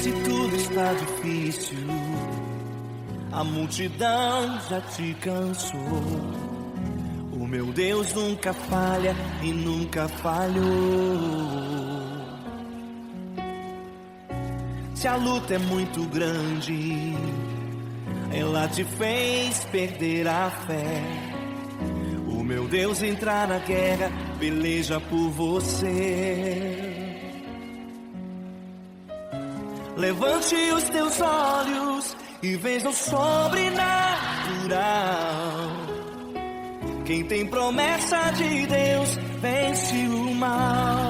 Se tudo está difícil, a multidão já te cansou. O meu Deus nunca falha e nunca falhou. Se a luta é muito grande, ela te fez perder a fé. O meu Deus entra na guerra, peleja por você. Levante os teus olhos e veja o sobrenatural. Quem tem promessa de Deus vence o mal.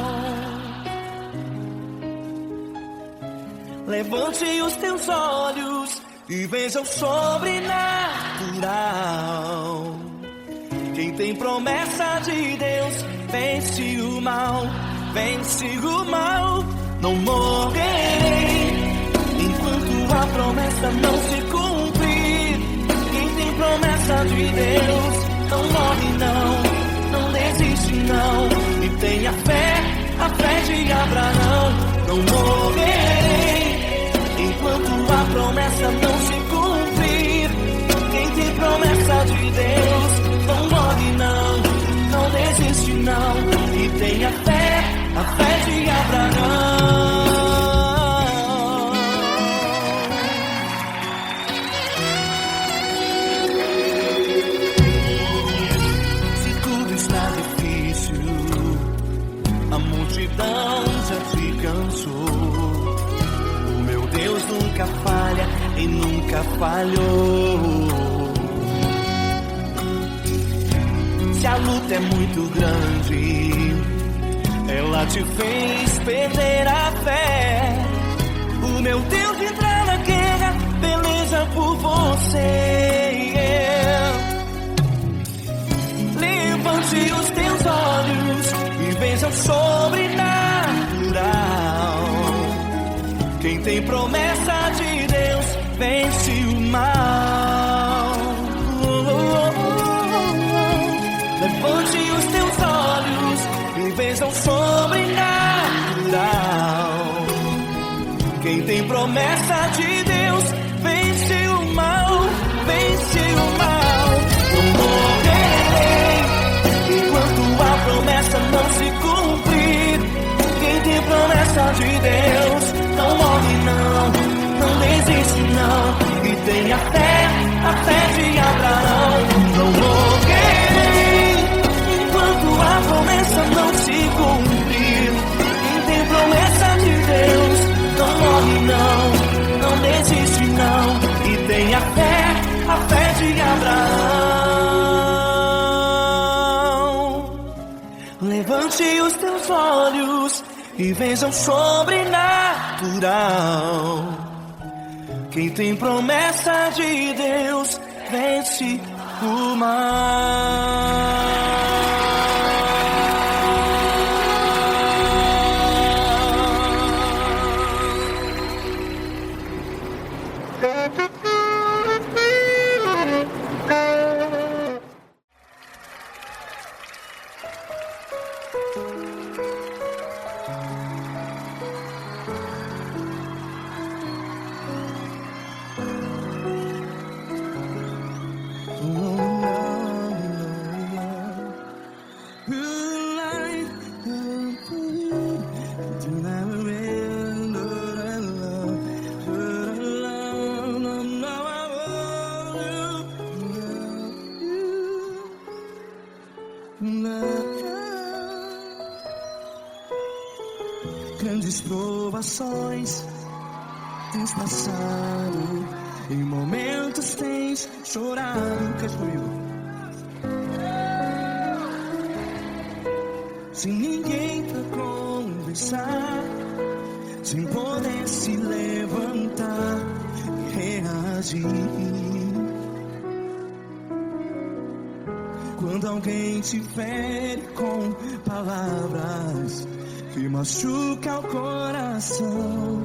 Levante os teus olhos e veja o sobrenatural. Quem tem promessa de Deus vence o mal, vence o mal. Não morrerei enquanto a promessa não se cumprir. Quem tem promessa de Deus não morre não desiste não. E tenha fé, a fé de Abraão. Não morrerei enquanto a promessa não se cumprir. Quem tem promessa de Deus não morre não desiste não. E tenha fé, a fé de Abraão. Se tudo está difícil, a multidão já te cansou. O meu Deus nunca falha e nunca falhou. Se a luta é muito grande, ela te fez perder a fé. O meu Deus entra na guerra, peleja por você. Levante os teus olhos e veja o sobrenatural. Quem tem promessa de Deus vence o mal. Levante os teus olhos e veja o sobrenatural. Quem tem promessa de Deus vence o mal, vence o mal. Não morrerei enquanto a promessa não se cumprir. Quem tem promessa de Deus não morre não desiste não. E tenha fé, a fé de Abraão. Não morrerei enquanto a promessa não se cumprir. Quem tem promessa de Deus não morre não desiste não. E tenha fé, a fé de Abraão. Levante os teus olhos e veja o sobrenatural. Quem tem promessa de Deus vence o mal. Grandes provações tens passado, em momentos tens chorado. Cante comigo. Sem ninguém pra conversar, sem poder se levantar e reagir. Quando alguém te fere com palavras que machuca o coração,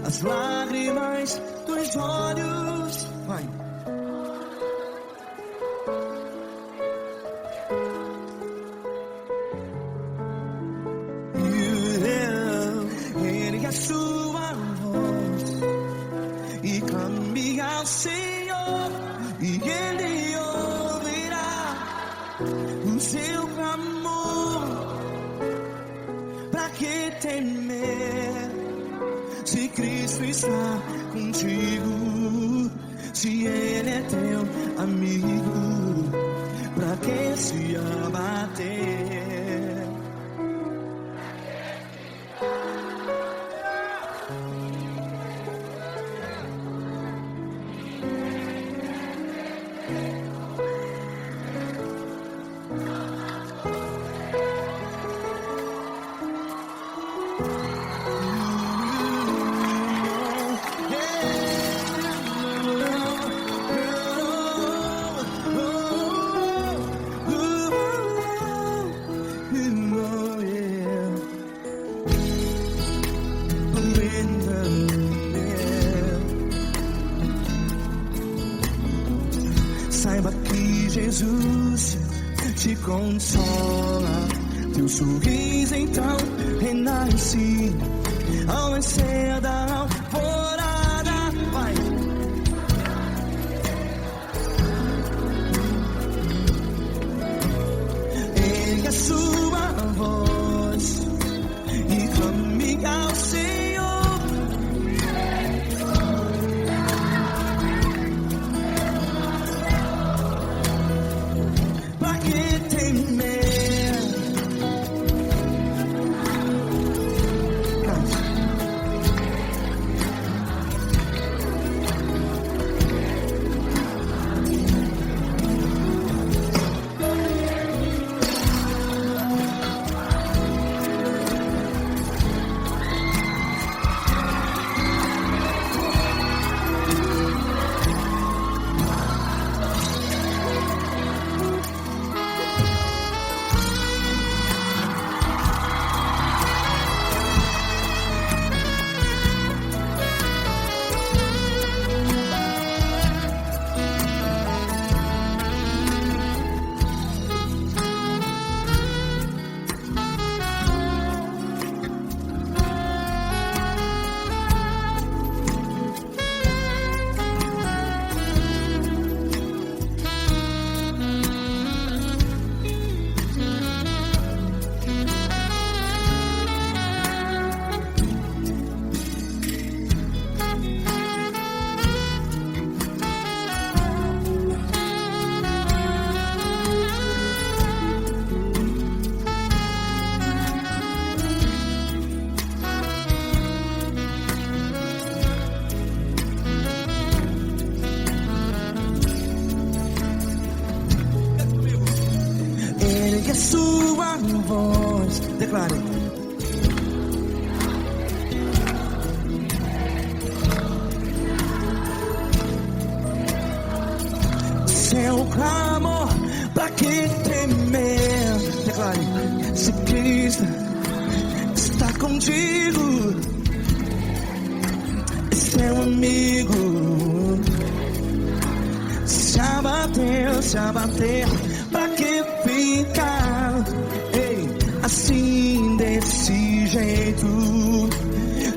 as lágrimas dos olhos, vai. Ergue a sua voz Se Cristo está contigo, se Ele é teu amigo, pra que se abater? Saiba que Jesus te consola, teu sorriso então renasce ao nascer da alvorada. Vai. Ergue a sua voz e clame ao Senhor. Ergue a sua voz, declare. Seu clamor, pra que temer? Declare. Se Cristo está contigo, é seu amigo. Se abater, pra que ficar assim desse jeito?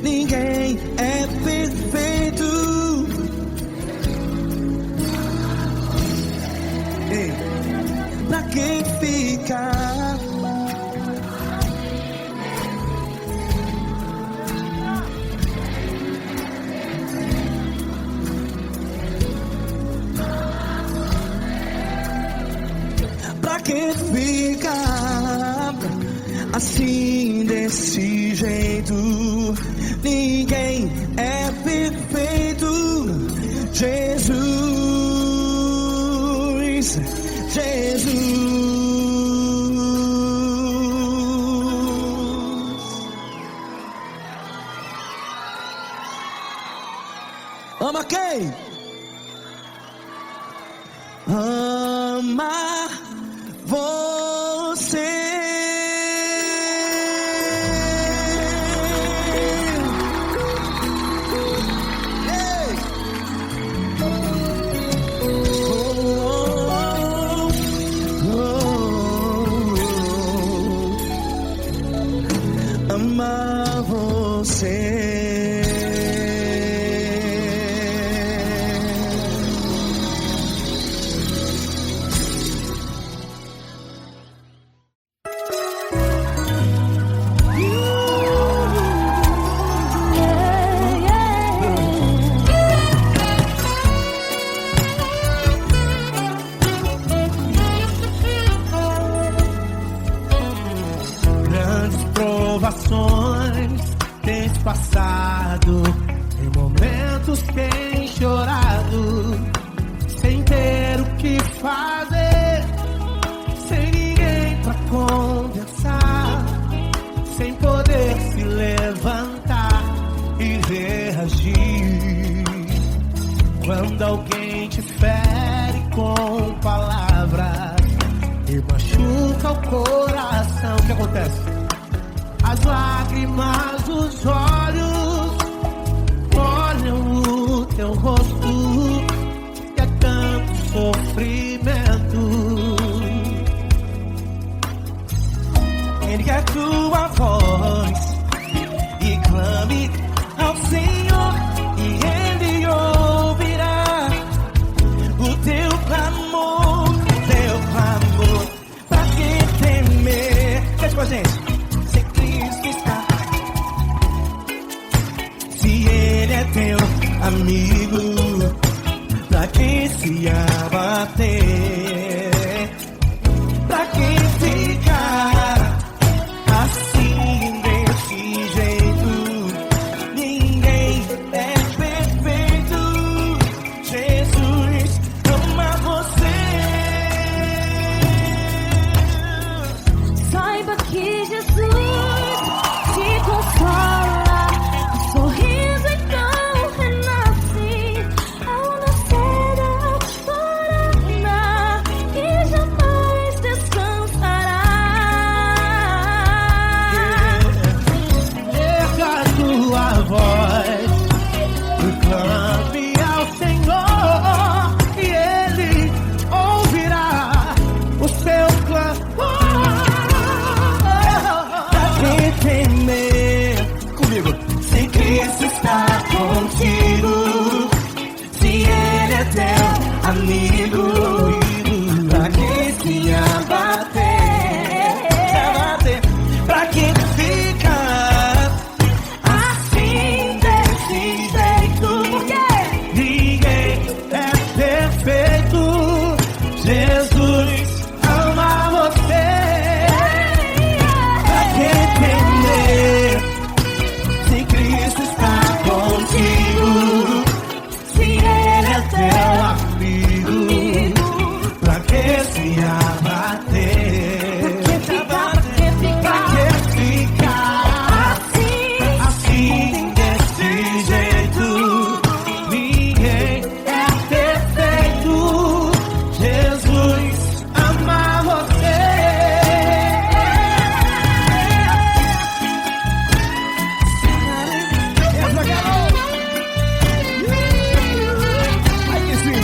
Ninguém é perfeito. Pra que ficar? Pra que ficar assim desse jeito? Ninguém é perfeito. Jesus, ama quem? Ama você. Ama você. lado. Em momentos tem chorado, sem ter o que fazer, sem ninguém pra conversar, sem poder se levantar e reagir. Quando alguém te fere com palavras e machuca o coração, o que acontece? As lágrimas dos olhos molham o teu rosto, e é tanto sofrimento. Ergue a tua voz e clame ao Senhor, e Ele ouvirá o teu clamor, pra que temer? Cante com a gente. Se Cristo está, se Ele é teu amigo, pra que se abater? Pra que ficar assim desse jeito? Ninguém é perfeito. Jesus ama você. Saiba que Jesus te consola, o sorriso então renasce ao nascer da aurora e jamais descansará. Erga a tua voz e clame ao Senhor, e Ele ouvirá o seu clamor. Pra que temer? Comigo. Se Cristo está contigo, se Ele é teu amigo, pra que se abater? Pra que ficar assim desse jeito? Porque Ninguém é perfeito. Jesus ama você. Pra que temer? Se Cristo está contigo, se Ele é teu amigo, pra que se abater? Pra que ficar assim desse jeito? Ninguém é perfeito. Jesus ama você. Aí que sim.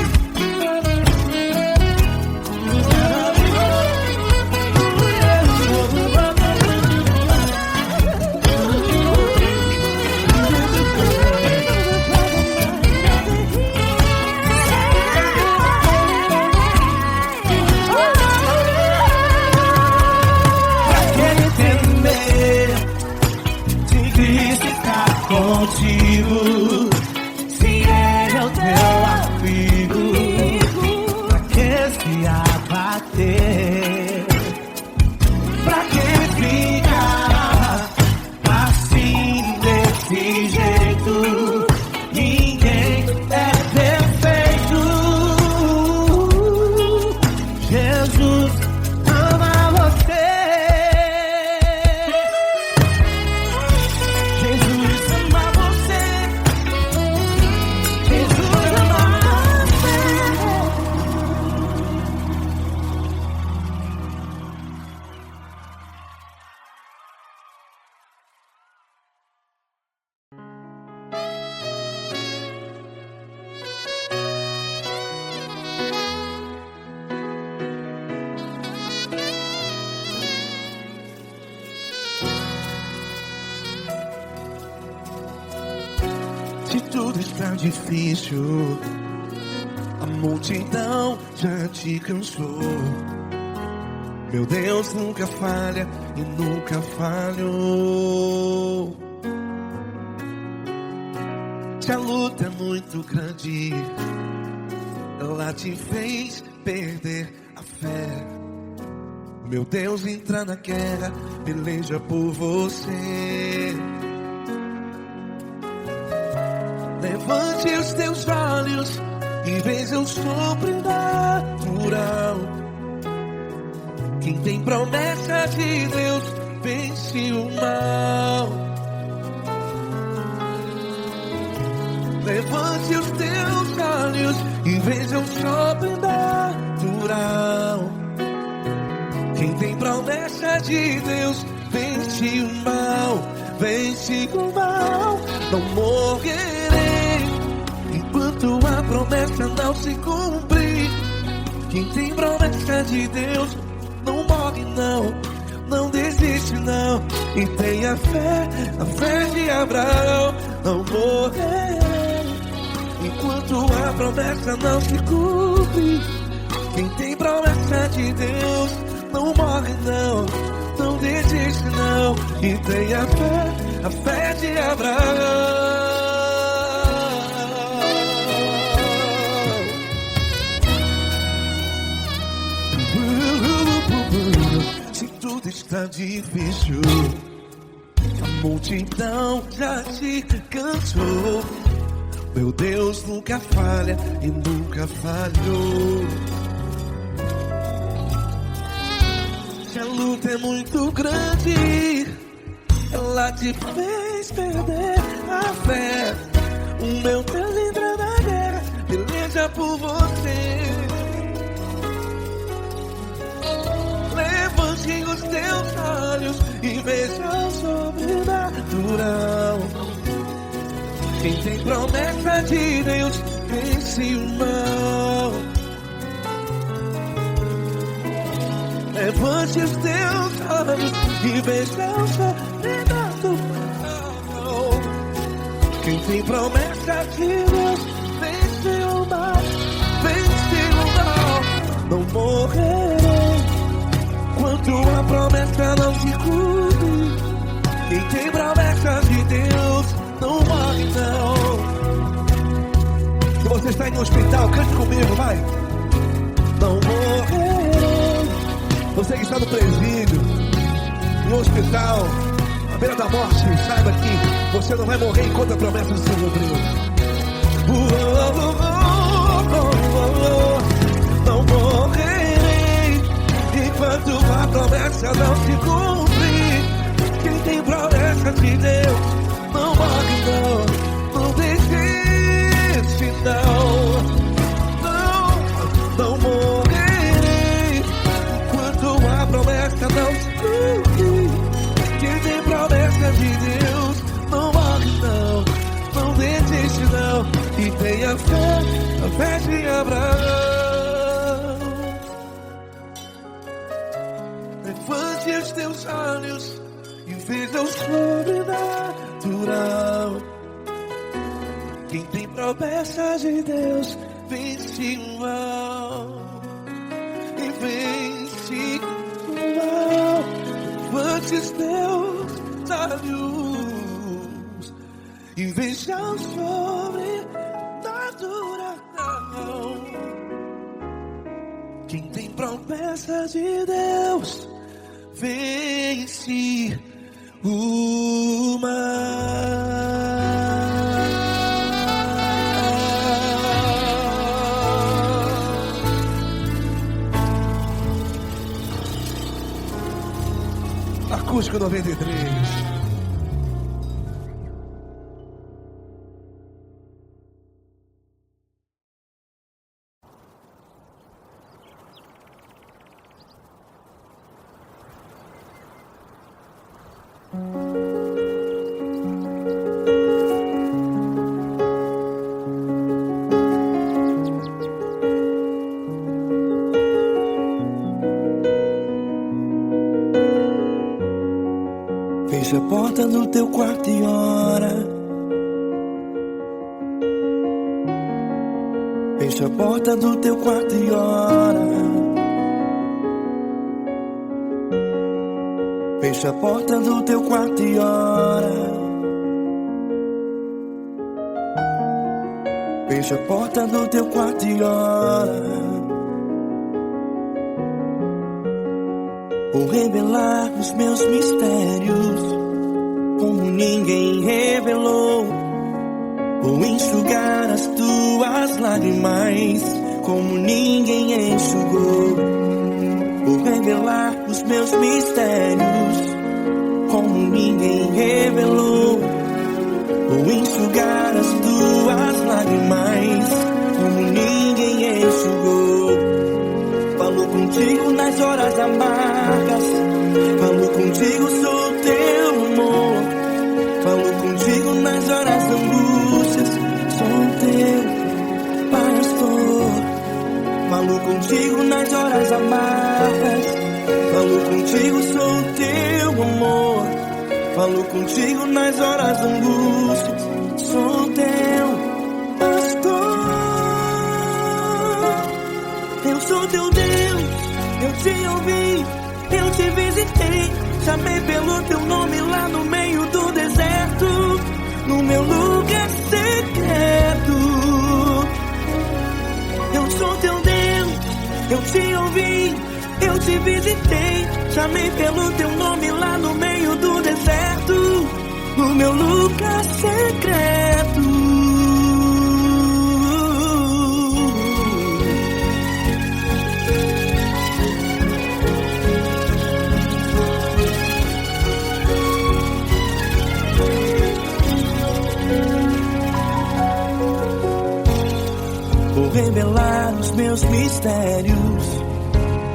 Pra que temer? Se Cristo está contigo, se Ele é o teu amigo, Pra que se abater? pra que ficar assim desse jeito? Ninguém é perfeito. Jesus ama você. Jesus ama você. Jesus ama você. Se tudo está difícil, a multidão já te cansou. Meu Deus nunca falha e nunca falhou. Se a luta é muito grande, ela te fez perder a fé. Meu Deus entra na guerra, peleja por você. Levante os teus olhos e veja o sobrenatural. Quem tem promessa de Deus vence o mal. Levante os teus olhos e veja o sobrenatural. Quem tem promessa de Deus vence o mal, vence o mal. Não morrerei enquanto a promessa não se cumprir. Quem tem promessa de Deus não morre não, não desiste não. E tenha fé, a fé de Abraão. Não morrerei enquanto a promessa não se cumpre. Quem tem promessa de Deus não morre não, não desiste não. E tenha fé, a fé de Abraão. Se tudo está difícil, a multidão já te cansou. Meu Deus nunca falha e nunca falhou. Se a luta é muito grande, ela te fez perder a fé. O meu Deus entra na guerra, peleja por você. Levante os teus olhos e veja o sobrenatural. Quem tem promessa de Deus vence o mal. Levante os teus olhos e veja o sobrenatural. Quem tem promessa de Deus vence o mal, vence o mal. Não morrerei enquanto a promessa não se cumpre. Quem tem promessa de Deus não morre não. Se você está em um hospital, cante comigo, vai. Não morrerei. Você que está no presídio, no hospital, à beira da morte, saiba que você não vai morrer enquanto a promessa se cumpriu. Não morrerei enquanto a promessa não se cumprir. Quem tem promessa de Deus não morre não, não desiste não. Não morrerei enquanto a promessa não se cumprir. Quem tem promessa de Deus não morre não, não desiste não. E tenha fé, a fé de Abraão. Levante os teus olhos e veja o sobrenatural. Quem tem promessa de Deus vence o mal, e vence o mal. Levante os teus olhos e veja o sobrenatural. Quem tem promessa de Deus vence o mal. Acústico 93. Fecha a porta do teu quarto e ora. Fecha a porta do teu quarto e ora. Fecha a porta do teu quarto e ora. Fecha a porta do teu quarto e ora. Vou revelar os meus mistérios como ninguém revelou. Vou enxugar as tuas lágrimas como ninguém enxugou. Vou revelar os meus mistérios como ninguém revelou. Vou enxugar as tuas lágrimas como ninguém enxugou. Falo contigo nas horas amargas, falo contigo, sou teu amor. Falo contigo nas horas angústias, sou teu pastor. Falo contigo nas horas amargas, falo contigo, sou teu amor. Falo contigo nas horas angústias, sou teu pastor. Eu sou teu Deus, eu te ouvi, eu te visitei. Chamei pelo teu nome lá no meio do deserto, no meu lugar secreto. Eu sou teu Deus, eu te ouvi, eu te visitei. Chamei pelo teu nome lá no meio do deserto, no meu lugar secreto. Vou revelar os meus mistérios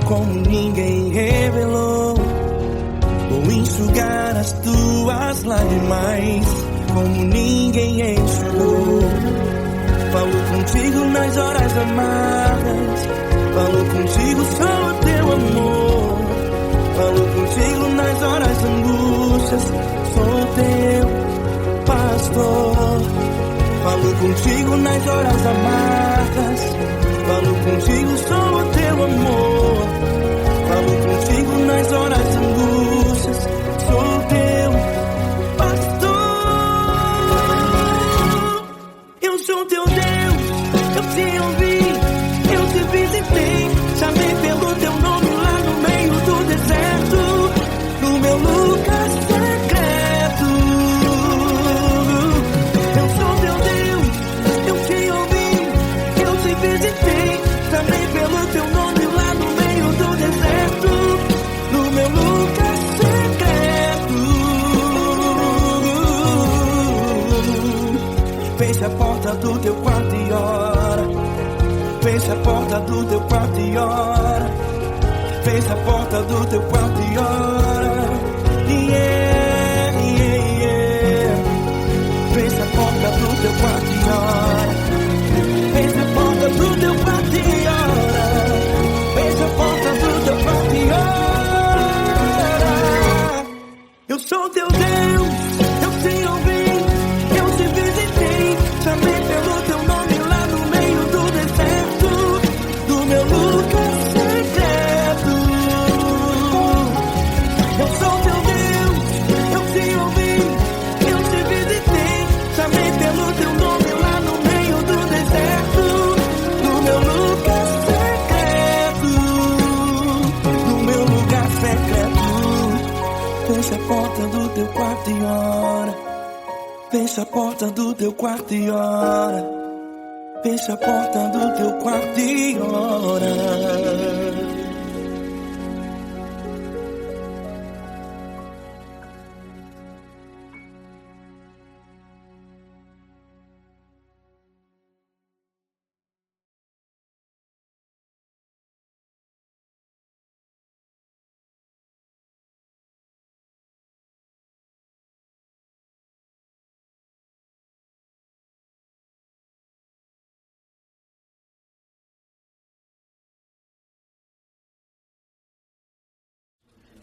como ninguém revelou. Vou enxugar as tuas lágrimas como ninguém enxugou. Falo contigo nas horas amargas, falo contigo, sou teu amor. Falo contigo nas horas angústias, sou teu pastor. Falo contigo nas horas amargas, falo contigo, sou o teu amor. Falo contigo nas horas angústias, sou teu pastor. Eu sou teu Deus, eu te ouvi, eu te visitei. Chamei pelo teu nome lá no meio do deserto, no meu lugar secreto. Eu sou teu Deus, eu te ouvi, eu te visitei. Chamei pelo teu nome lá no meio do deserto, no meu lugar secreto. Feche a porta do teu quarto e ora. Feche a porta do teu quarto e ora. Feche a porta do teu quarto e ora. Yeah, yeah, yeah. Feche a porta do teu quarto e ora. Feche a porta do teu quarto e ora. Feche a porta do teu quarto e ora. Eu sou teu Deus, eu te ouvi, eu te visitei. Chamei pelo teu nome lá no meio do deserto, do meu lugar secreto. Eu sou teu Deus, eu te ouvi, eu te visitei. Chamei pelo teu nome lá no meio do deserto, no meu lugar secreto, no meu lugar secreto. Fecha a porta do teu quarto e ora. Fecha a porta do teu quarto e ora. Fecha a porta do teu quarto e ora.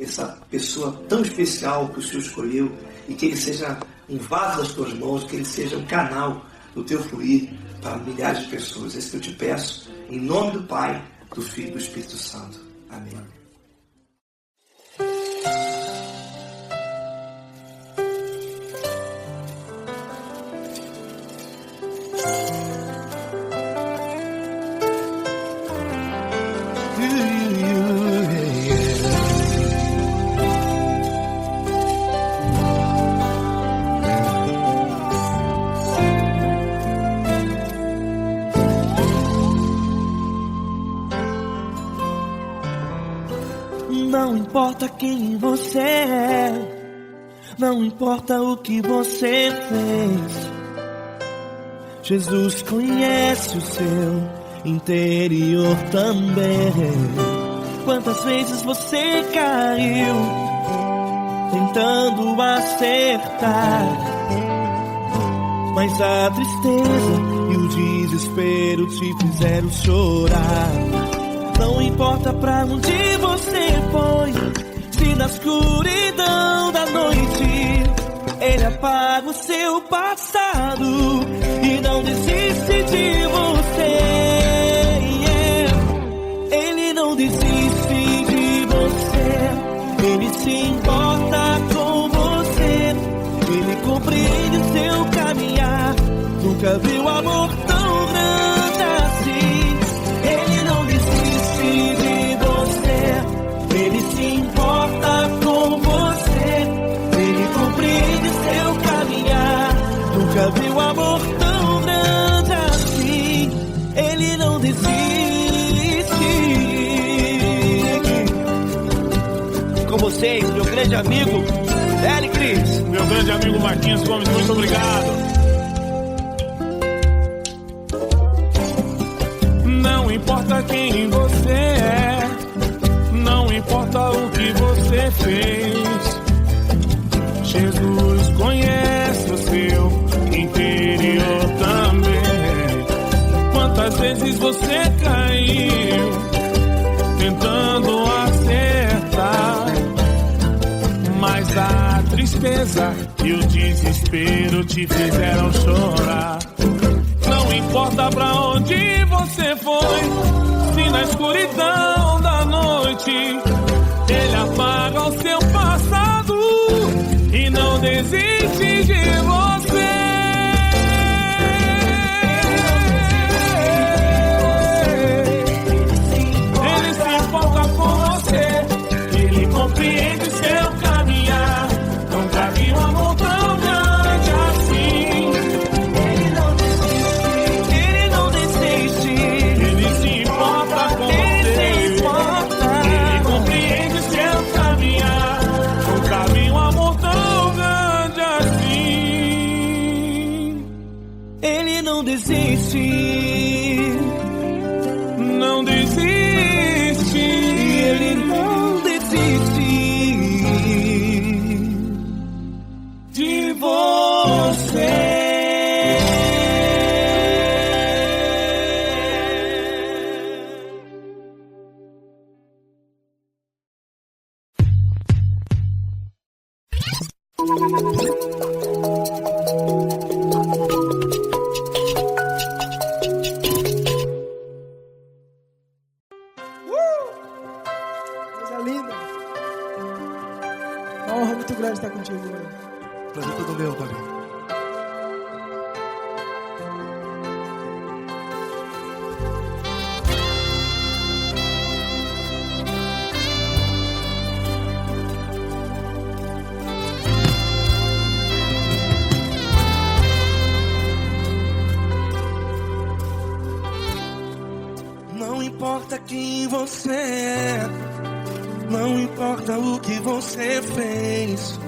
Essa pessoa tão especial que o Senhor escolheu, e que ele seja um vaso das tuas mãos, que ele seja um canal do teu fluir para milhares de pessoas. É isso que eu te peço, em nome do Pai, do Filho e do Espírito Santo. Amém. importa quem você é, não importa o que você fez, Jesus conhece o seu interior também. Quantas vezes você caiu tentando acertar, mas a tristeza e o desespero te fizeram chorar. Não importa pra onde você foi, se na escuridão da noite Ele apaga o seu passado e não desiste de você. Ele não desiste de você, Ele se importa com você, Ele compreende o seu caminhar. Nunca viu amor tão grande assim. Ele não desiste de você, Ele se importa com você, Ele compreende o seu caminhar. Nunca viu amor tão grande assim. Ele não desiste. Com vocês, meu grande amigo L. Cris. Meu grande amigo Marquinhos Gomes, muito obrigado. Não importa quem você é, não importa o que você fez, Jesus conhece o seu interior também. Quantas vezes você caiu tentando acertar, mas a tristeza e o desespero te fizeram chorar. Não importa pra onde você foi, se na escuridão da noite Ele apaga o seu passado e não desiste de você. Ele se importa com você, Ele compreende seu caminhar. Nunca vi um amor tão grande assim. Ele não desiste, Ele se importa com você, Ele compreende seu caminhar. Nunca vi um amor tão grande assim. Ele não desiste, não desiste, Ele não desiste de você. Coisa linda. Uma honra muito grande estar contigo, Lula. Prazer todo meu, Davi. Não importa quem você é, não importa o que você fez,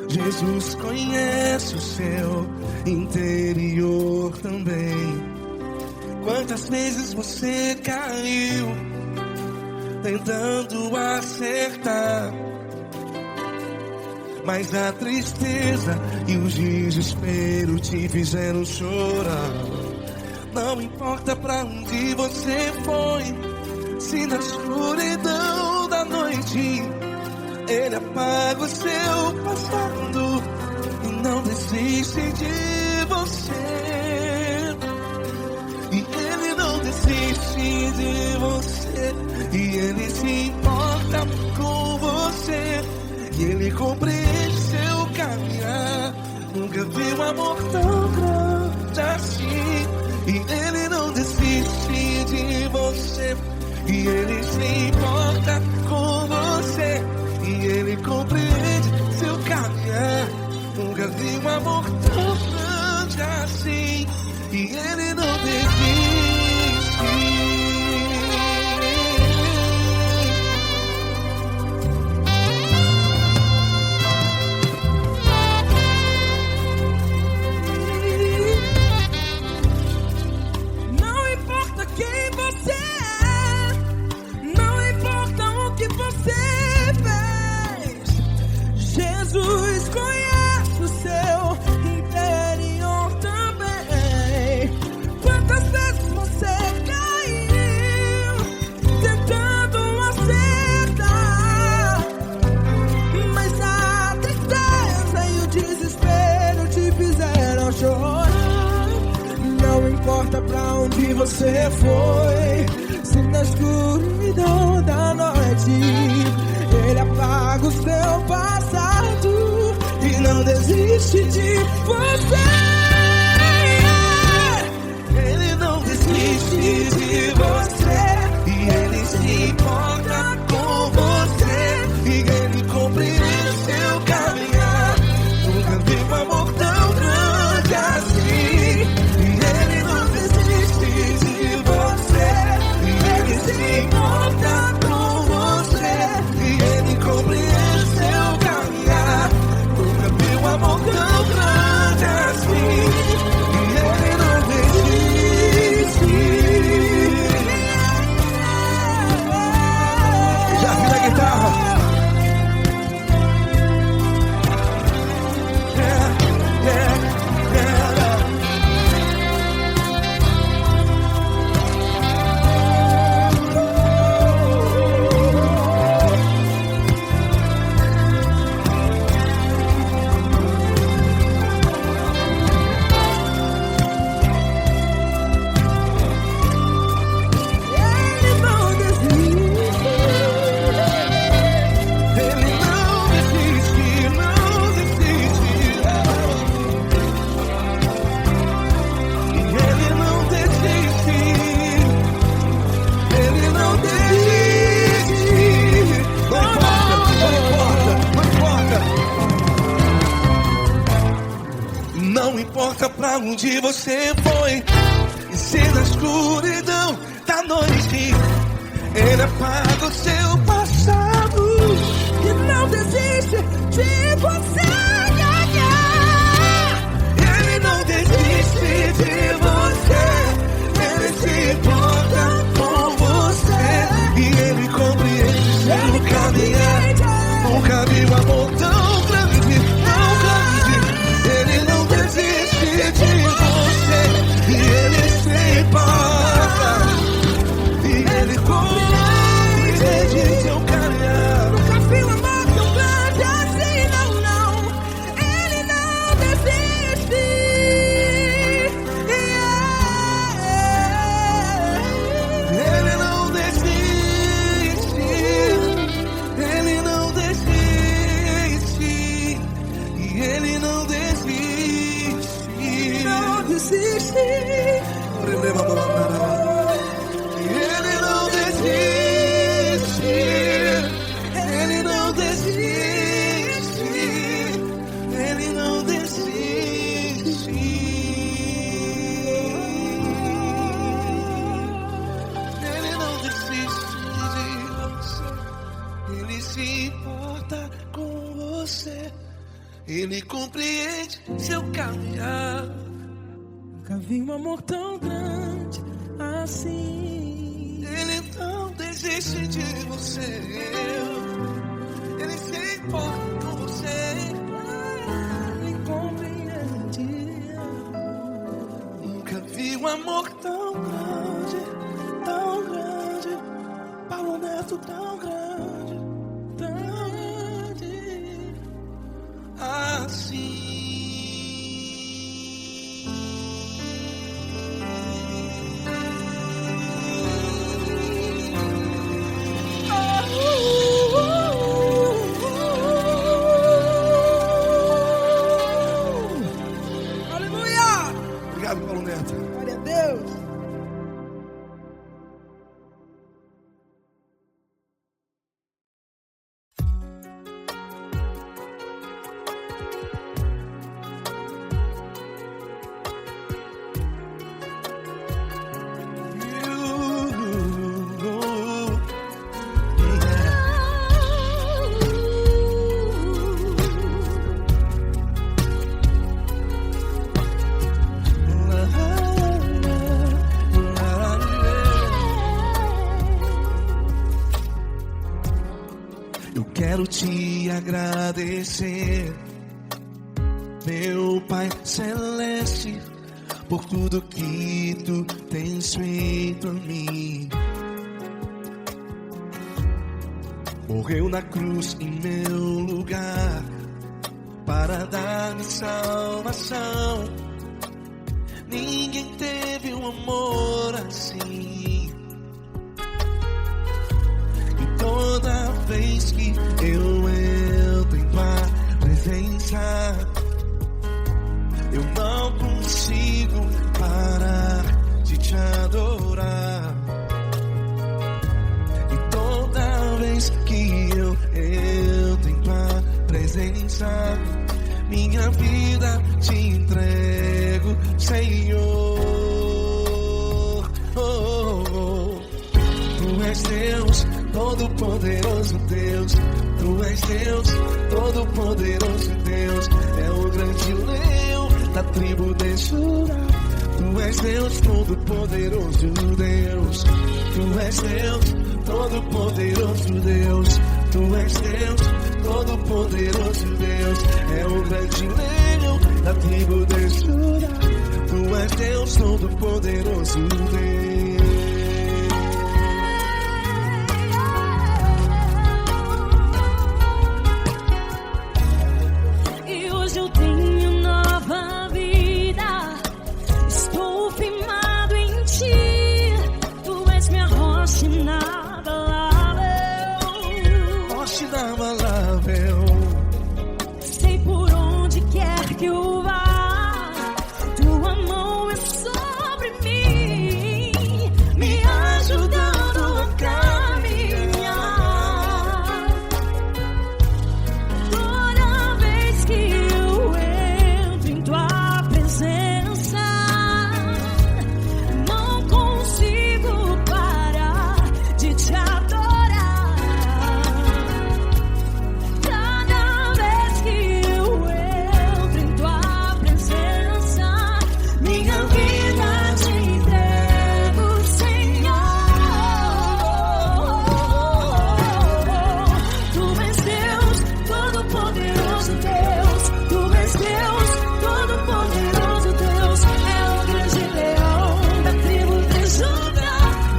Jesus conhece o seu interior também. Quantas vezes você caiu tentando acertar, mas a tristeza e o desespero te fizeram chorar. Não importa pra onde você foi, se na escuridão da noite Ele apaga o seu passado e não desiste de você. E Ele não desiste de você, e Ele se importa com você, e Ele compreende seu caminhar. Nunca vi um amor tão grande assim. E Ele não desiste de você, e Ele se importa com você, e Ele compreende seu caminhar. Nunca vi um amor tão grande assim. E Ele não desiste. onde você foi, se na escuridão da noite Ele apaga o seu passado e não desiste de você. Ele não desiste de você e Ele se importa com você e Ele compreende seu caminhar. Nunca vi um amor tão grande assim. E Ele não desiste de você e Ele se importa com você e Ele compreende seu caminhar. Nunca vi um amor tão grande assim. E Ele não desiste. Já vi a guitarra. Não importa pra onde você foi, e se na escuridão da noite Ele apaga o seu passado e não desiste de você. Ele não desiste de você, Ele se importa com você e Ele compreende seu caminhar. Nunca vi um amor tão grande, tão grande. Ele não desiste de você e Ele se importa e Ele compreende seu caminhar. Nunca vi um amor tão grande assim, não, não. Ele não desiste. Ele não desiste. Ele não desiste. E Ele não desiste. Não desiste. Ele não desiste. Ele não desiste. Ele não desiste. Ele não desiste de você. Ele se importa com você. Ele compreende seu caminhar. Nunca vi um amor tão grande assim. Ele não desiste de você. Ele se importa com você. Ele compreende. Nunca vi um amor tão grande, tão grande. Paulo Neto tão grande, tão grande assim. Aleluia! Obrigado, Paulo Neto. Glória a Deus. Quero te agradecer, meu Pai Celeste, por tudo que tu tens feito a mim. Morreu na cruz em meu lugar para dar-me salvação. Ninguém teve um amor assim. E toda vez que eu entro em tua presença, eu não consigo parar de te adorar. E toda vez que eu entro em tua presença, minha vida te entrego, Senhor. Tu és Deus, Todo-Poderoso Deus. Tu és Deus, Todo-Poderoso Deus. É o grande leão da tribo de Judá. Tu és Deus, Todo-Poderoso Deus. Tu és Deus, Todo-Poderoso Deus. Tu és Deus, Todo-Poderoso Deus. É o grande leão da tribo de Judá. Tu és Deus, Todo-Poderoso Deus. E hoje eu tenho nova vida. Estou firmado em ti. Tu és minha rocha inabalável. Rocha inabalável. Sei por onde quer que eu vá, tua mão é sobre mim, me ajudando a caminhar. Toda vez que eu entro em tua presença, não consigo parar de te adorar. Cada vez que eu entro em tua presença, minha vida te entrego, Senhor. Tu és Deus, Todo-Poderoso Deus. Tu és Deus, Todo-Poderoso Deus. É o grande leão da tribo de Judá.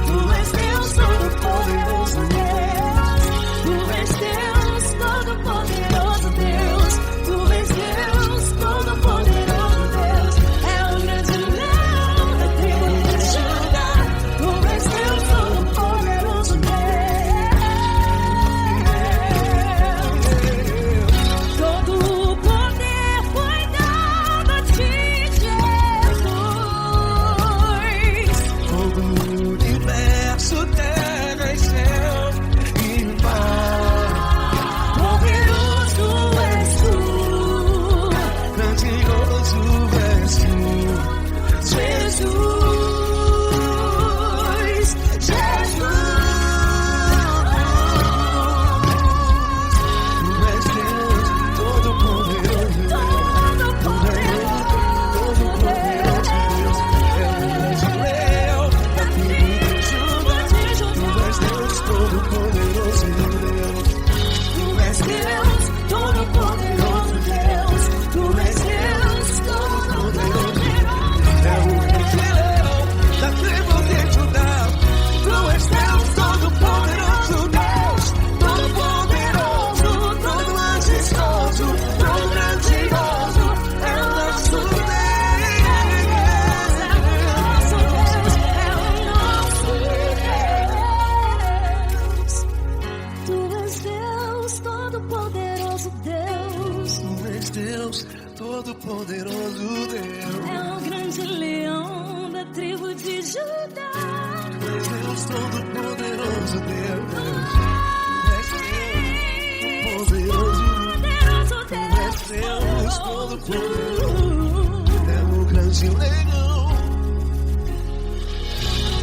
Tu és Deus, Todo-Poderoso Deus. Tu és Deus, Todo-Poderoso Deus. Tu és Deus, Todo-Poderoso Deus. É o grande leão da tribo de Judá. Tu és Deus, Todo-Poderoso Deus. Todo o poder foi dado a ti, Jesus. Todo o universo, terra e céu e mar. Poderoso és tu, Grandioso és tu, Jesus. Tu és Deus, Todo-Poderoso Deus. Todo-Poderoso Deus. É o grande leão da tribo de Judá. Tu és Deus, Todo-Poderoso Deus. Tu és Deus, Todo-Poderoso Deus. Tu és Deus, Todo-Poderoso Deus. É o grande leão da tribo de Judá. Tu és Deus, Todo-Poderoso Deus. Todo-Poderoso, todo majestoso, todo grandioso. É o nosso Tu és Deus, Todo-Poderoso Deus. Tu és Deus, Todo-Poderoso Deus. É o grande leão da tribo de Judá. Tu és Deus, Todo-Poderoso Deus. Tu és Deus, Todo-Poderoso. Tu és Deus, Todo-Poderoso. É o grande leão.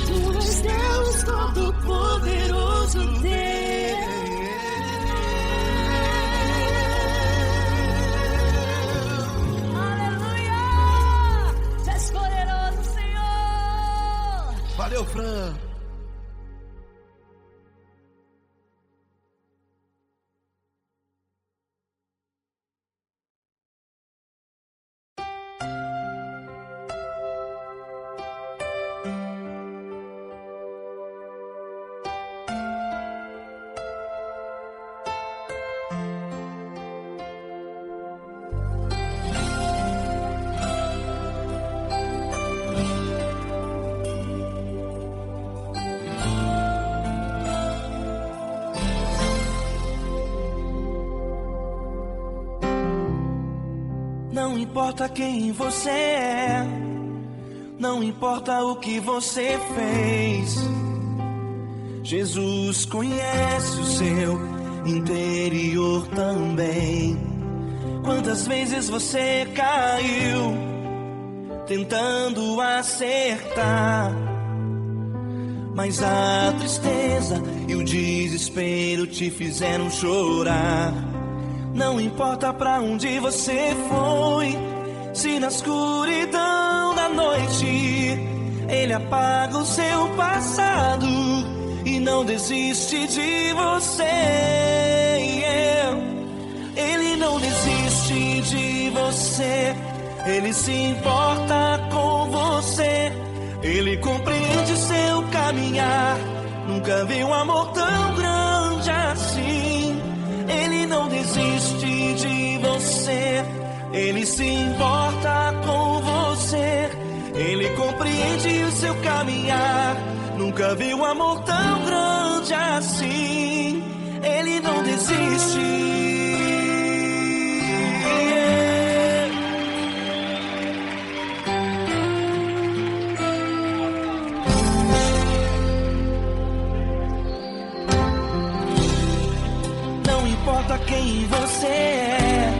Tu és Deus, Todo-Poderoso Deus. Aleluia! Tu és poderoso, Senhor. Valeu, Fran. importa quem você é, não importa o que você fez, Jesus conhece o seu interior também. Quantas vezes você caiu tentando acertar, mas a tristeza e o desespero te fizeram chorar. Não importa pra onde você foi, se na escuridão da noite Ele apaga o seu passado e não desiste de você. Ele não desiste de você, Ele se importa com você, Ele compreende seu caminhar. Nunca vi um amor tão grande assim. Ele não desiste de você, Ele se importa com você, Ele compreende o seu caminhar. Nunca vi um amor tão grande assim. Ele não desiste. Não importa quem você é,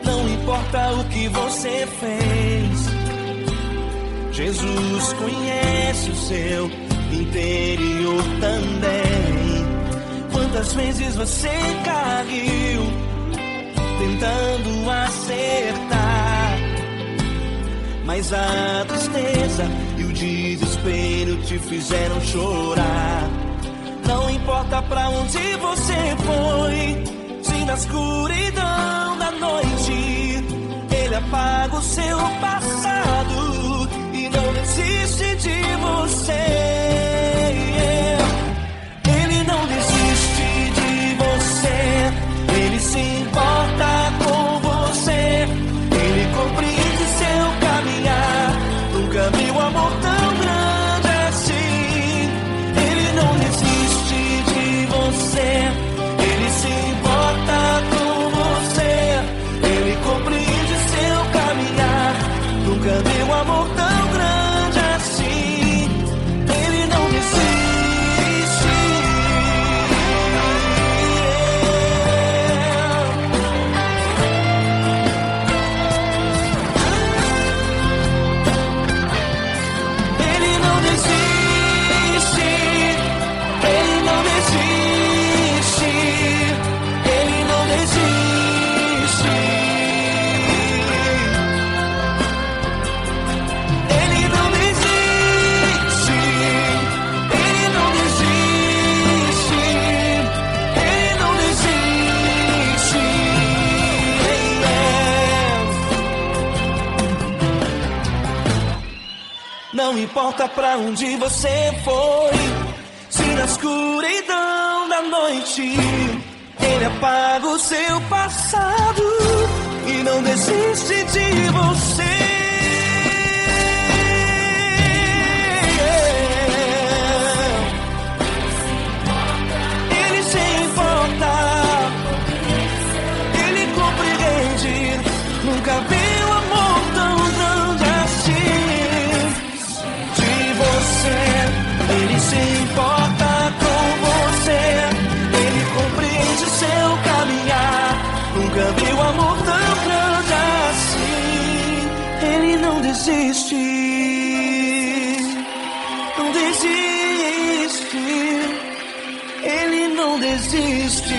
não importa o que você fez, Jesus conhece o seu interior também. Quantas vezes você caiu tentando acertar, mas a tristeza e o desespero te fizeram chorar. Não importa pra onde você foi, se na escuridão da noite Ele apaga o seu passado e não desiste de você. Ele não desiste de você, Ele se importa com você, Ele compreende seu caminhar. Nunca vi um amor tão grande assim. Ele não desiste de você, Ele se importa com você, Ele compreende seu caminhar. Nunca vi um amor tão grande assim. Ele não desiste. Ele não desiste. Ele não desiste. Ele não desiste. Ele não desiste. Ele não desiste. Ele não desiste. Não importa pra onde você foi, se na escuridão da noite Ele apaga o seu passado e não desiste de você. Ele se importa, Ele compreende. Nunca vi um amor tão grande assim. De você, Ele se importa com você, Ele compreende seu caminhar. Nunca vi um amor tão grande assim. Ele não desiste, não desiste. Ele não desiste.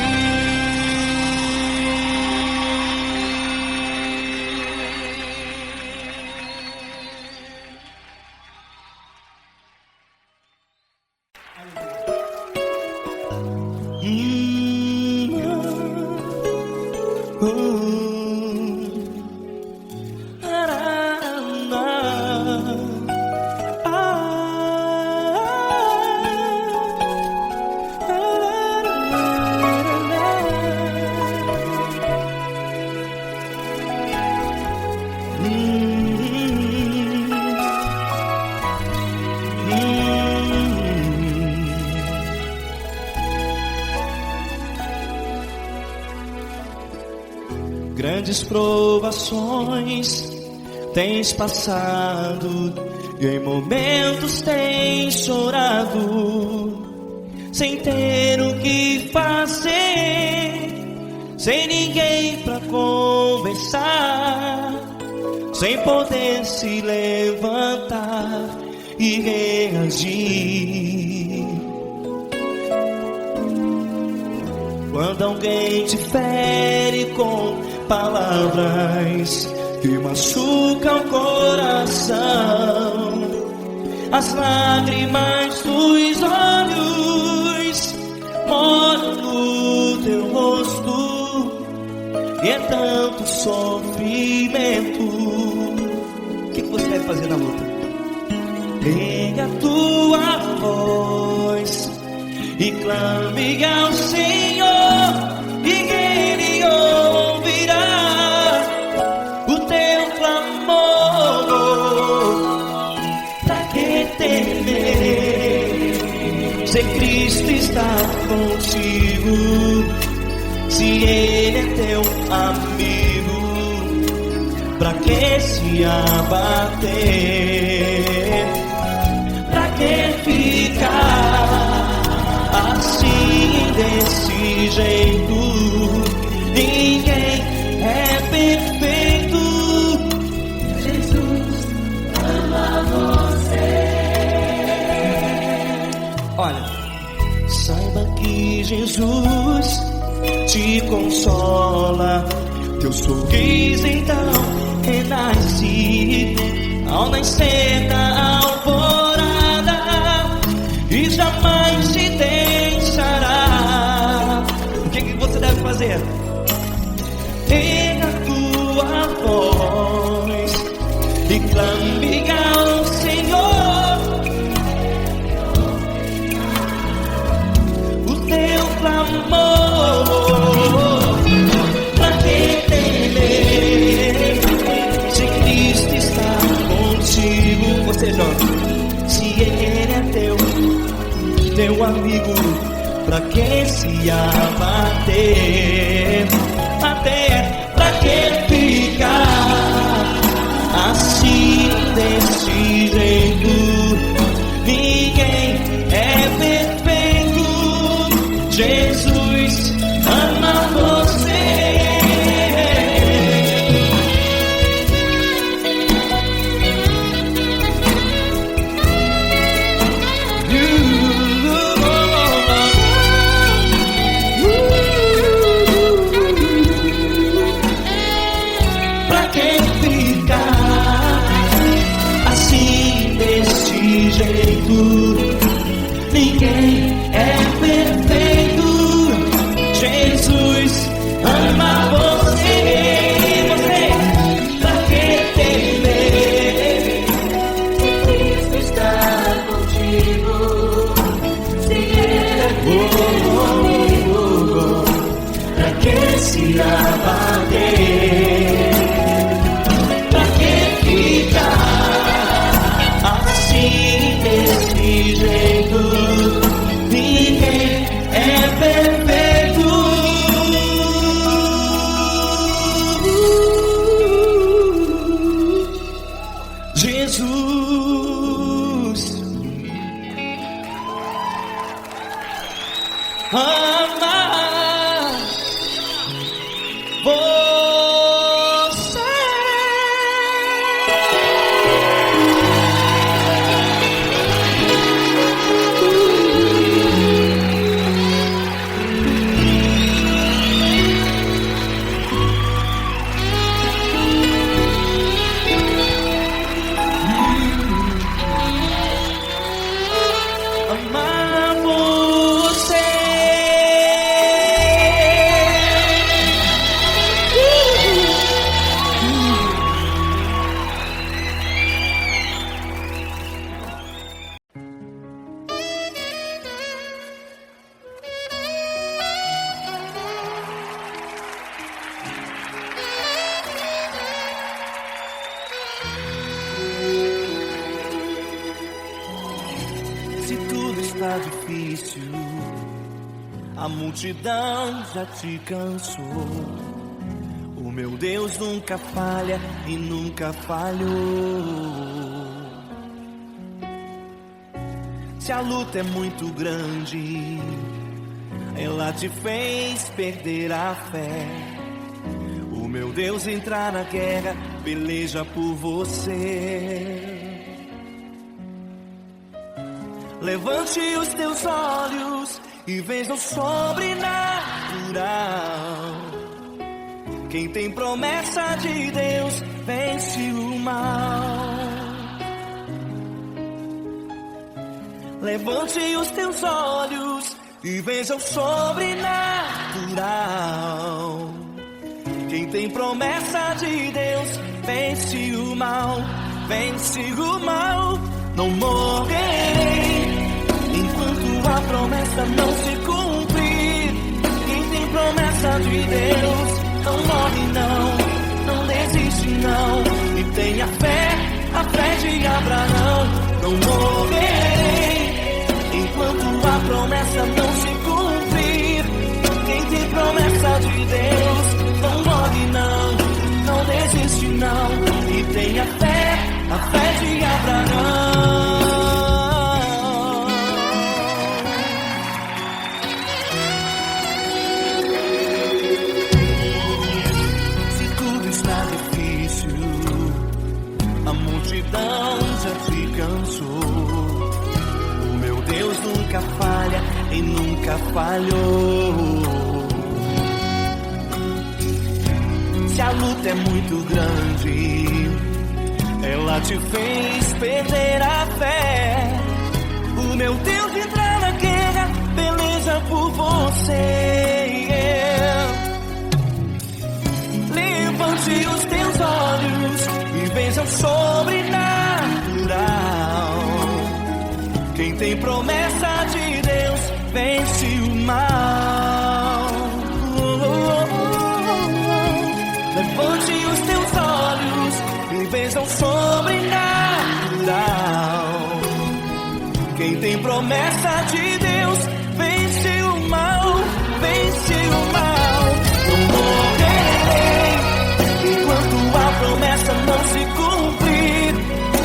grandes provações tens passado, e em momentos tens chorado, sem ter o que fazer, sem ninguém pra conversar, sem poder se levantar e reagir. Quando alguém te fere com palavras que machucam o coração, as lágrimas dos olhos moram no teu rosto, e é tanto sofrimento. O que você deve fazer na luta? Erga a tua voz e clame ao Senhor, e Ele ouvirá o teu clamor. Pra que temer, se Cristo está contigo, se Ele é teu amigo? Pra que se abater? Pra que ficar assim, desse jeito? Ninguém é perfeito. Jesus ama você. Olha, saiba que Jesus te consola, teu sorriso então renasce ao nascer da alvorada, e jamais te deixará. O que você deve fazer? Erga a tua voz e clame ao Senhor, o teu clamor. Pra que temer, se Cristo está contigo? Você jovem, se Ele é teu amigo, pra que se abater? Até pra que ficar assim, desse jeito? Ninguém é perfeito. Jesus ama você. Ninguém é perfeito. Jesus ama você. Você, pra que temer? Cristo está contigo. Se Ele é teu amigo, pra que se abater? Pra que ficar assim, desse jeito? Ninguém é perfeito. Jesus ama você. Está difícil, a multidão já te cansou. O meu Deus nunca falha e nunca falhou. Se a luta é muito grande, ela te fez perder a fé. O meu Deus entrar na guerra, peleja por você. Levante os teus olhos e veja o sobrenatural. Quem tem promessa de Deus vence o mal. Levante os teus olhos e veja o sobrenatural. Quem tem promessa de Deus vence o mal, vence o mal. Não morrerei enquanto a promessa não se cumprir. Quem tem promessa de Deus não morre não desiste não. E tenha fé, a fé de Abraão. Não morrerei enquanto a promessa não se cumprir. Quem tem promessa de Deus não morre não desiste não. E tenha fé, a fé de Abraão. Se tudo está difícil, a multidão já te cansou. O meu Deus nunca falha e nunca falhou. Se a luta é muito grande, ela te fez perder a fé. O meu Deus entrar na guerra, peleja por você. Levante os teus olhos e veja o sobrenatural. Quem tem promessa de Deus vence o mal. Levante os teus olhos e veja o sobrenatural. Quem tem promessa de Deus vence o mal, vence o mal. Não morrerei enquanto a promessa não se cumprir.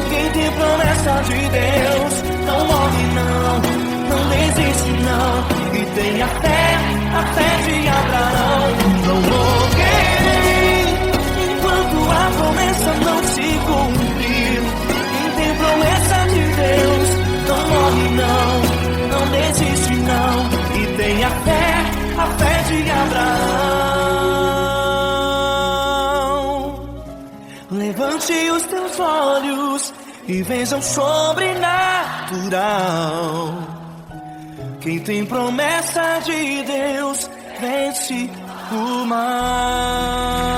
Quem tem promessa de Deus não morre não desiste não. E tenha fé, a fé de Abraão. Não morrerei enquanto a promessa não se cumprir. Quem tem promessa de Deus não morre não desiste não. E tenha fé, a fé de Abraão. Levante os teus olhos e veja o sobrenatural. Quem tem promessa de Deus vence o mal.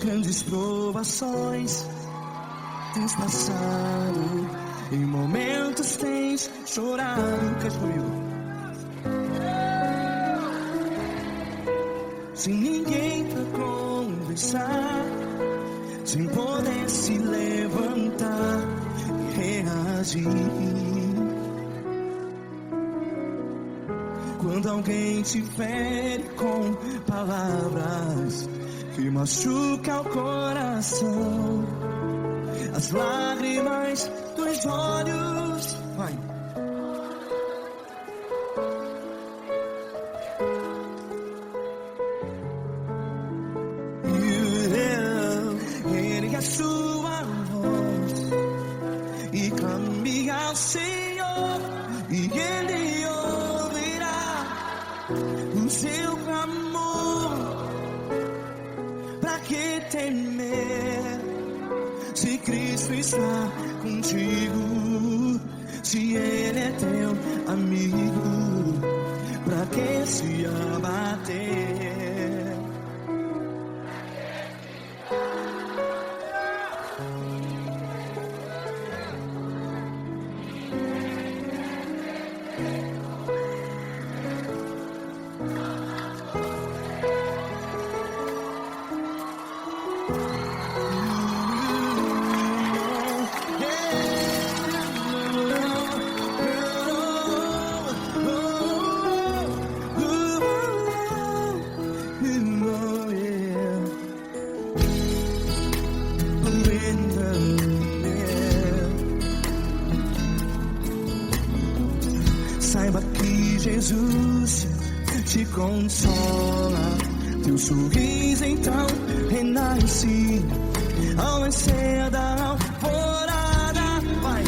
Grandes provações tens passado, em momentos tens chorado. Cante comigo. Sem ninguém pra conversar, sem poder se levantar e reagir. Quando alguém te fere com palavras que machuca o coração, as lágrimas dos olhos, vai. Ergue a sua voz e clame ao Senhor, e Ele ouvirá. temer? Se Cristo está contigo, se Ele é teu amigo, pra que se abater? Saiba que Jesus te consola, teu sorriso então renasce ao nascer da alvorada. Vai.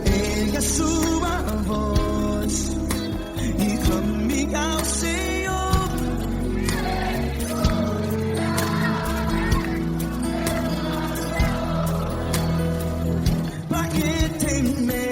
Ergue a sua voz e clame ao Senhor. Pra que temer?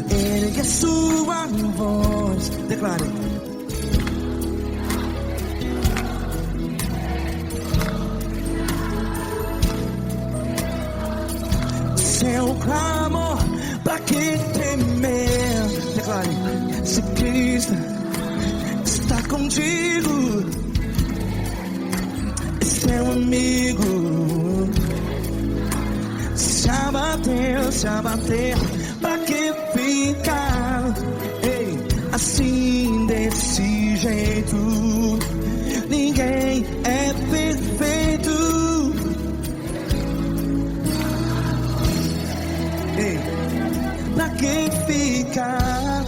Ergue a sua voz, declare. Seu clamor, pra que temer? Declare. Se Cristo está contigo, é seu amigo. Se abater, pra que ficar assim desse jeito? Ninguém é perfeito. Pra que ficar?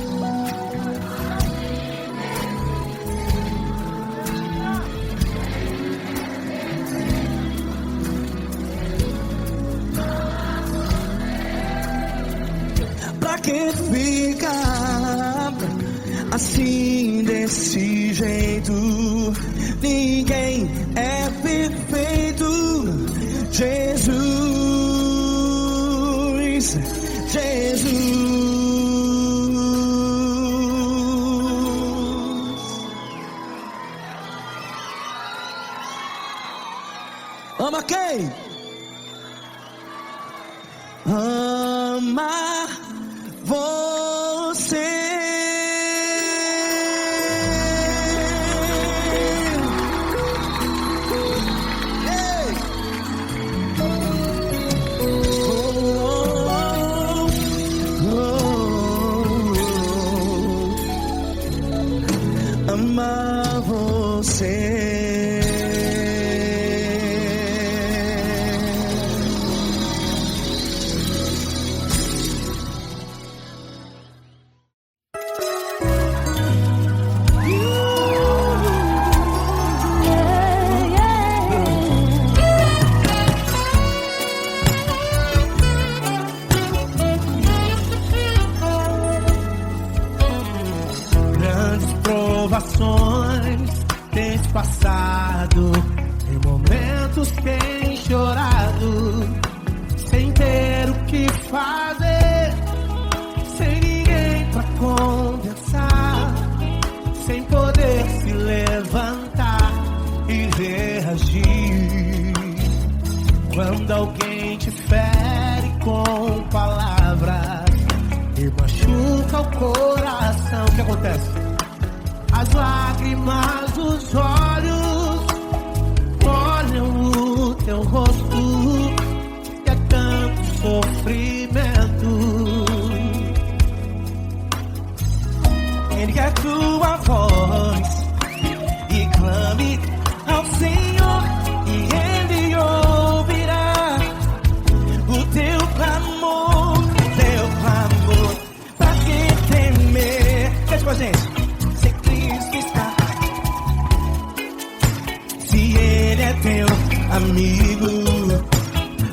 Pra que ficar assim desse jeito? Ninguém é perfeito. Jesus, Jesus. Ama quem? Ama você. Ei! Ama você. passado, em momentos tem chorado, sem ter o que fazer, sem ninguém pra conversar, sem poder se levantar e reagir. Quando alguém te fere com palavras e machuca o coração, o que acontece? As lágrimas dos olhos molham o teu rosto, e é tanto sofrimento. Ergue a tua voz e clame ao Senhor, e Ele ouvirá o teu clamor, pra que temer? Cante com a gente. Se Cristo está, se Ele é teu amigo,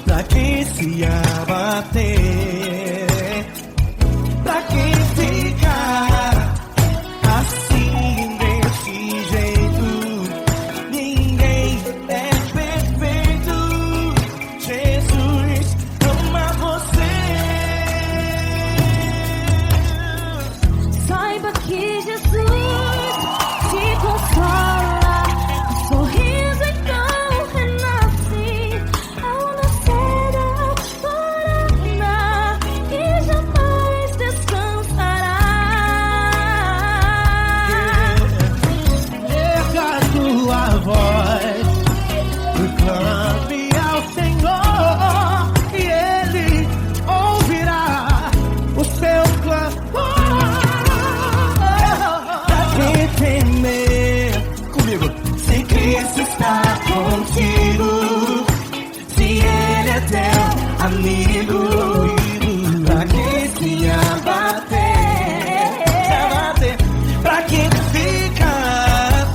pra que se abater? Pra que ficar assim desse jeito? Ninguém é perfeito. Jesus ama você. Saiba que Jesus te consola, o sorriso então renasce ao nascer da aurora e jamais descansará. Erga a tua voz e clame ao Senhor, e Ele ouvirá o seu clamor. Pra que temer? Comigo. Se Cristo está contigo, se Ele é teu amigo, pra que se abater? Pra que ficar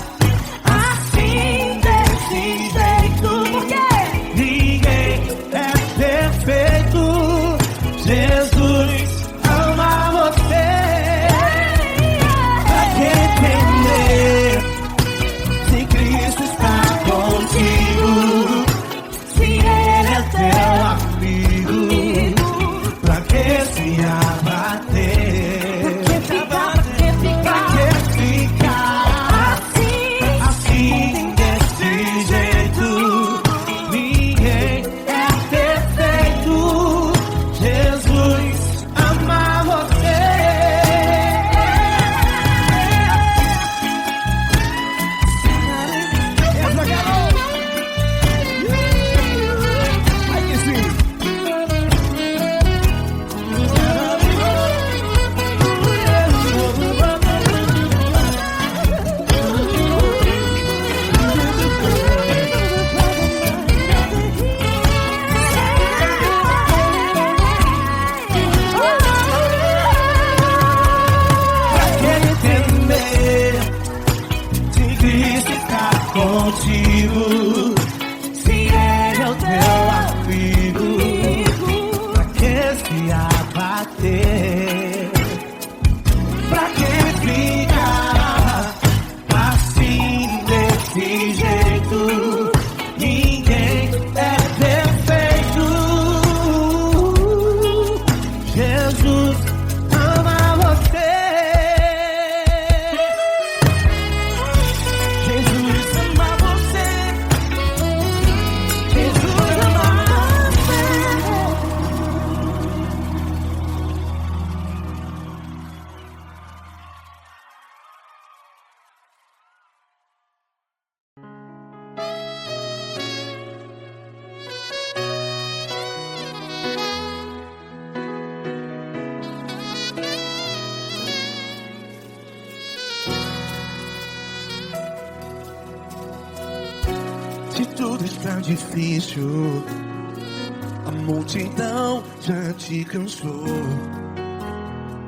assim desse jeito? Ninguém é perfeito. Jesus ama você. Pra que temer? Se Cristo está contigo, se Ele é teu Amigo, pra que se abater? Pra que ficar assim desse jeito? Ninguém é perfeito. Jesus ama você. Essa garota. Aí que sim. Pra que temer? Se Cristo está contigo, se Ele é o teu amigo, Pra que se abater? pra que ficar assim desse jeito? Ninguém é perfeito. Jesus ama você. Jesus ama você. Jesus ama você. Se tudo está difícil, a multidão já te cansou.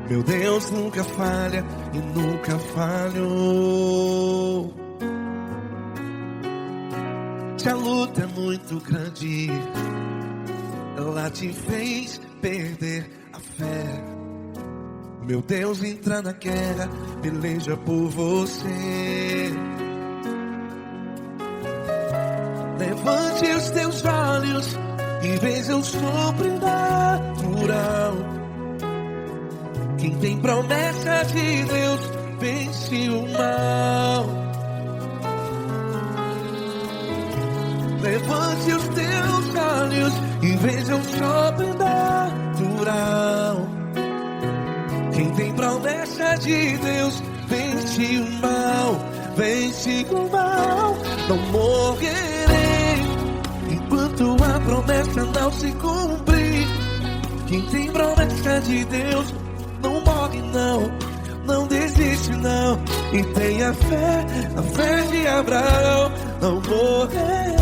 Meu Deus nunca falha e nunca falhou. Se a luta é muito grande, ela te fez perder a fé. Meu Deus entra na guerra, peleja por você. Levante os teus olhos e veja o sobrenatural. Quem tem promessa de Deus vence o mal. Levante os teus olhos e veja o sobrenatural. Quem tem promessa de Deus vence o mal. Vence o mal. Não morrerei enquanto a promessa não se cumprir. Quem tem promessa de Deus não morre não, não desiste não. E tenha fé, a fé de Abraão. Não morrerei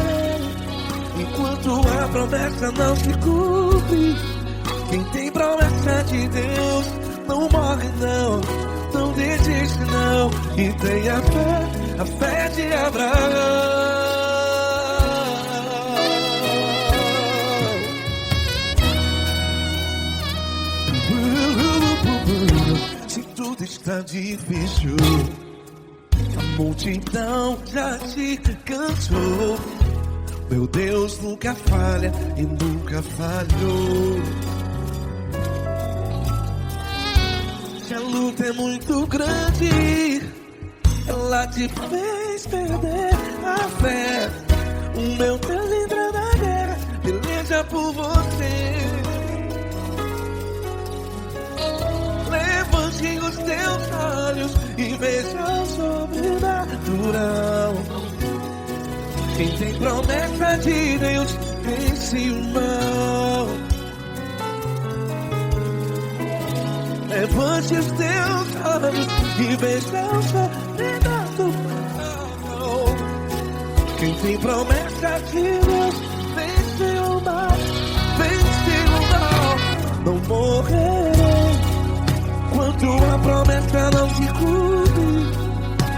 enquanto a promessa não se cumpre. Quem tem promessa de Deus não morre não, não desiste não. E tenha fé, a fé de Abraão. Se tudo está difícil, a multidão já te cansou. Meu Deus nunca falha e nunca falhou. Se a luta é muito grande, ela te fez perder a fé. O meu Deus entra na guerra, peleja por você. Levante os teus olhos e veja o sobrenatural. Quem tem promessa de Deus vence o mal. Levante os teus olhos e veja o sobrenatural. Quem tem promessa de Deus vence o mal. Vence o mal. Não morrerei enquanto a promessa não se cumpre.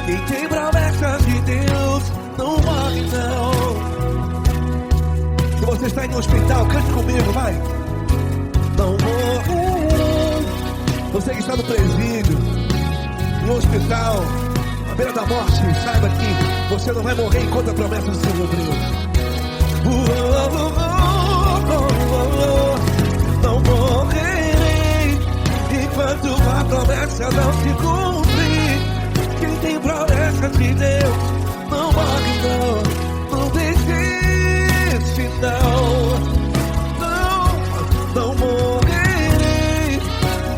Quem tem promessa de Deus não morre não. Se você está em um hospital, cante comigo, vai. Não morrerei. Você que está no presídio, em um hospital, à beira da morte, saiba que você não vai morrer enquanto a promessa não se cumpriu. Não morrerei enquanto a promessa não se cumprir. Quem tem promessa de Deus não morre não, não desiste não. Não morrerei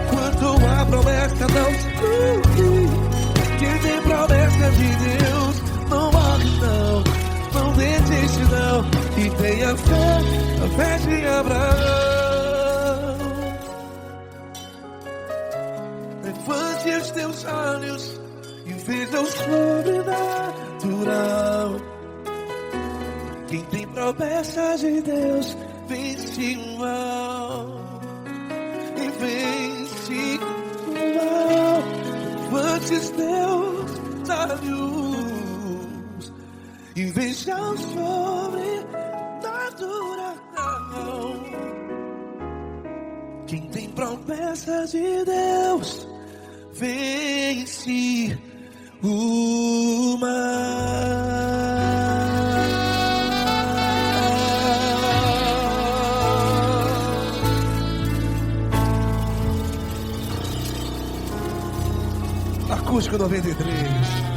enquanto a promessa não se cumprir. Quem tem promessa de Deus não morre não, não desiste não. E tenha fé, a fé de Abraão. Levante os teus olhos e veja o sobrenatural. Quem tem promessa de Deus vence o mal. E vence o mal. Levante os teus olhos e veja o sobrenatural. Quem tem promessa de Deus vence o mal. Acústico 93.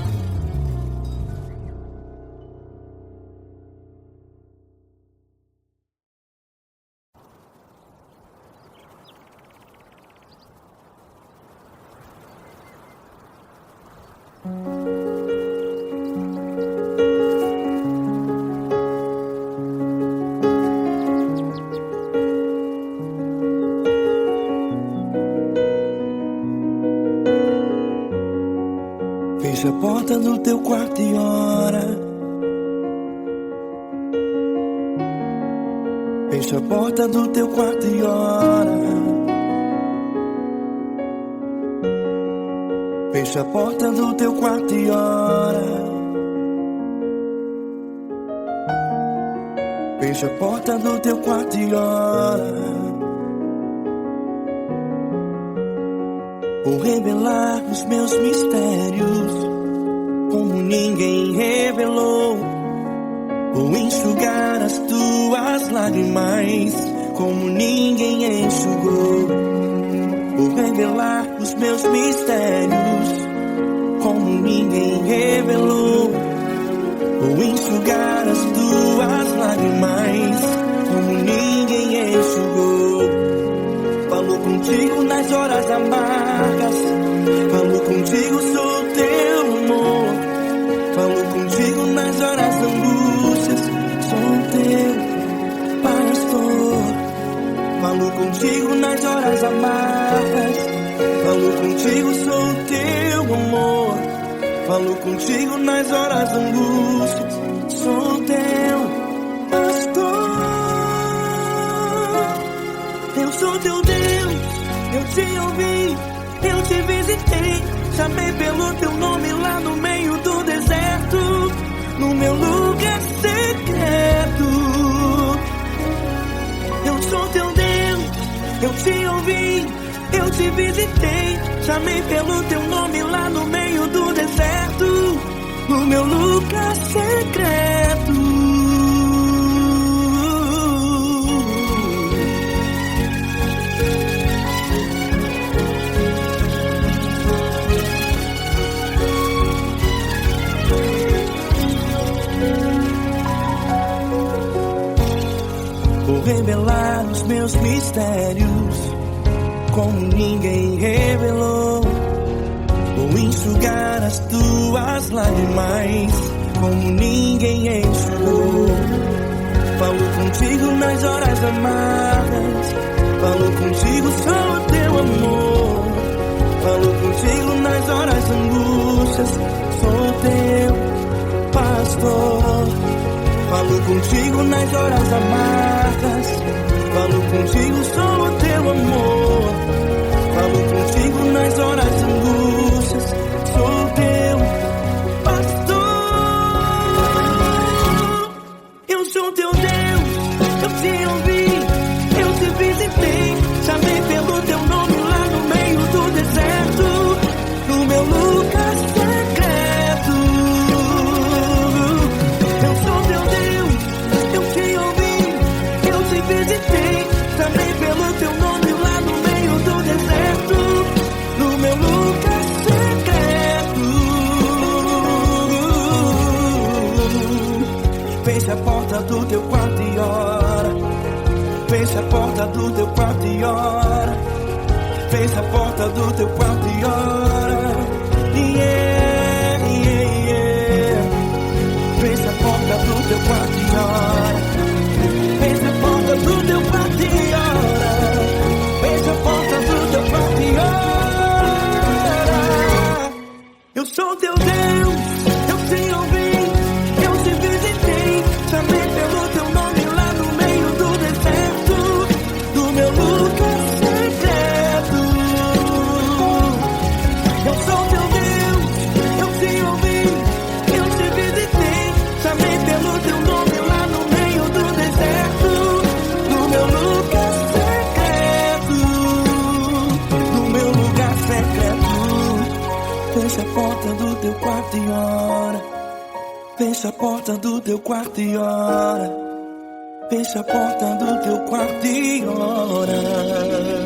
Fecha a porta do teu quarto e ora. Fecha a porta do teu quarto e ora. Fecha a porta do teu quarto e ora. Fecha a porta do teu quarto e ora. Vou revelar os meus mistérios como ninguém revelou. Vou enxugar as tuas lágrimas como ninguém enxugou. Vou revelar os meus mistérios como ninguém revelou. Vou enxugar as tuas lágrimas como ninguém enxugou. Falo contigo nas horas amargas, falo contigo, sou teu amor. Falo contigo nas horas da angústias, sou teu pastor. Falo contigo nas horas amargas, falo contigo, sou teu amor. Falo contigo nas horas da angústias, sou teu pastor. Eu sou teu Deus, eu te ouvi, eu te visitei. Chamei pelo teu nome lá no meio do deserto, no meu lugar secreto. Eu sou teu Deus, eu te ouvi, eu te visitei. Chamei pelo teu nome lá no meio do deserto, no meu lugar secreto. Vou revelar os meus mistérios como ninguém revelou. Vou enxugar as tuas lágrimas como ninguém enxugou. Falo contigo nas horas amargas, falo contigo, sou teu amor. Falo contigo nas horas da angústias, sou teu pastor. Falo contigo nas horas amargas, falo contigo, sou teu amor. Falo contigo nas horas de angústias, sou teu pastor. Eu sou teu Deus, eu te ouvi, eu te visitei. Chamei pelo teu nome lá no meio do deserto, no meu lugar secreto. Eu sou teu Deus, eu te ouvi, eu te visitei. Chamei pelo teu nome lá no meio do deserto, no meu lugar secreto. Fecha a porta do teu quarto e ora. Fecha a porta do teu quarto e ora. Fecha a porta do teu quarto e ora. Yeah, yeah, yeah. Fecha a porta do teu quarto e ora. Fecha a porta do teu quarto e ora. Fecha a porta do teu quarto e ora. Eu sou teu Deus, eu te ouvi, eu te visitei. Chamei pelo teu nome lá no meio do deserto, do meu lugar secreto. Eu sou teu Deus, eu te ouvi, eu te visitei. Chamei pelo teu nome lá no meio do deserto, no meu lugar secreto, no meu lugar secreto. Fecha a porta do teu quarto e ora. Fecha a porta do teu quarto e ora. Fecha a porta do teu quarto e ora.